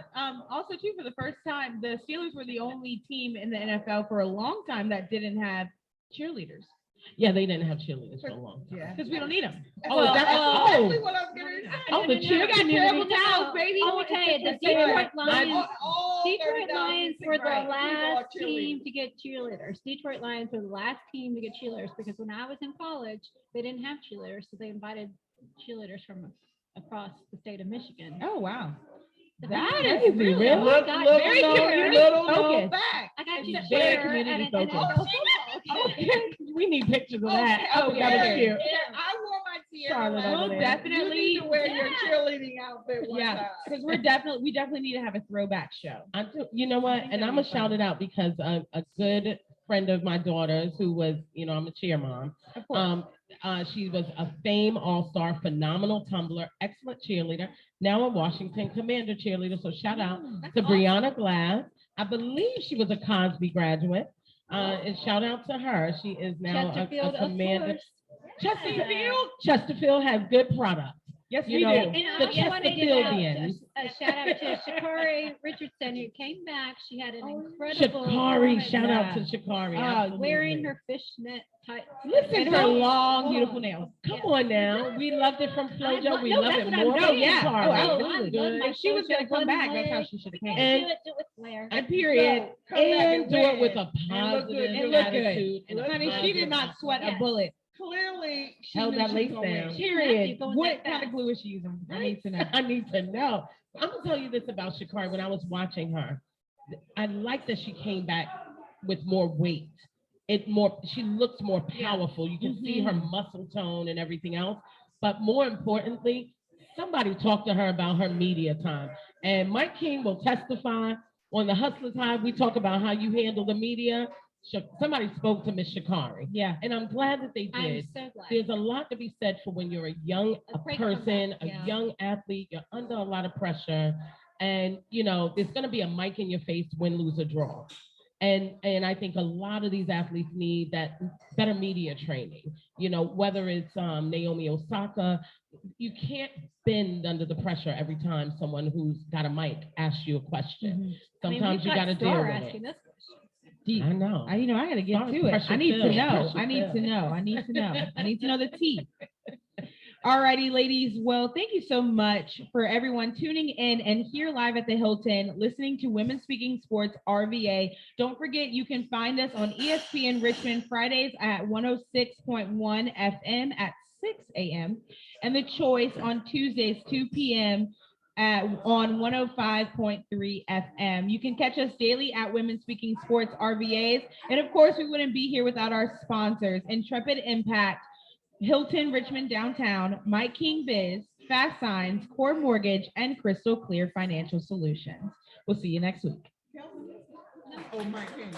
also too, for the first time, the Steelers were the only team in the NFL for a long time that didn't have cheerleaders Yeah, they didn't have cheerleaders for a long time. Yeah. because we don't need them. Oh, is that exactly what I was going to say. Oh, the cheer We got community. terrible towels, baby. Let me tell you, the It's saying Detroit that Lions. All Detroit 30,000 Lions were the right, people are last team cheerleaders. to get cheerleaders. Detroit Lions were the last team to get cheerleaders because when I was in college, they didn't have cheerleaders, so they invited cheerleaders from across the state of Michigan. Oh wow, The that fact is Crazy, really. really? Look, got little very known- community little known focused. fact. I got It's you very cheer community and focused. We need pictures of that. Okay, I think that was okay. cute. I wore my Sierra Charlotte last over night. there. Definitely- You need to wear your Yeah. cheerleading outfit one Yeah, time. because we definitely need to have a throwback show. I do, you know what? think And that'd I'm be gonna shout fun. it out because a good friend of my daughter's who was, I'm a cheer mom. Of course. She was a fame all-star, phenomenal tumbler, excellent cheerleader. Now a Washington Commander cheerleader. So shout out to Brianna Glass. I believe she was a Cosby graduate. And shout out to her. She is now Chesterfield, a of commander. course. Chesterfield has good products. Yes, You we know, do. And I The also wanted to give out Chesterfieldians. a shout out to Shakari Richardson who came back. She had an incredible Shakari, performance, shout out to Yeah. Shakari. wearing absolutely. her fishnet tight. Listen and to her her- long, beautiful nails. Come on now. We loved it from FloJo. We No, love that's it what I'm more. No, from yeah. Shakari. Oh, I absolutely. love my If she was FloJo gonna come one back, that's how leg. she should have You came. gotta And- do it with flair. And period. Come back And do it with a win. And look positive good. And look good. attitude. and a Honey, she positive did not sweat a Yeah. bullet. Clearly, she Held knew that she lace was gonna down. win. Period. going What that kind of fast. glue is she using? I need to know. I need to know. I'm gonna tell you this about Shakari. When I was watching her, I like that she came back with more weight. She looks more powerful. You can see her muscle tone and everything else. But more importantly, somebody talked to her about her media time. And Mike King will testify on the Hustlers High. We talk about how you handle the media. Somebody spoke to Miss Shakari. Yeah. And I'm glad that they I'm did. so glad. There's a lot to be said for when you're a young A great person, comeback, yeah. a young athlete, you're under a lot of pressure. And, there's going to be a mic in your face, win, lose, or draw. And I think a lot of these athletes need that better media training, whether it's Naomi Osaka, you can't bend under the pressure every time someone who's got a mic asks you a question. Sometimes you got to deal with asking it. this question. Deep. I know. I got to get Sorry, to it. pressure I need to filled, know. pressure I need to filled. know. I need to know. I need to know the tea. Alrighty, ladies. Well, thank you so much for everyone tuning in and here live at the Hilton, listening to Women Speaking Sports RVA. Don't forget, you can find us on ESPN Richmond Fridays at 106.1 FM at 6 a.m. and The Choice on Tuesdays, 2 p.m. On 105.3 FM. You can catch us daily at Women Speaking Sports RVAs. And of course, we wouldn't be here without our sponsors, Intrepid Impact, Hilton Richmond Downtown, Mike King Biz, Fast Signs, Core Mortgage, and Crystal Clear Financial Solutions. We'll see you next week. Oh, Mike King.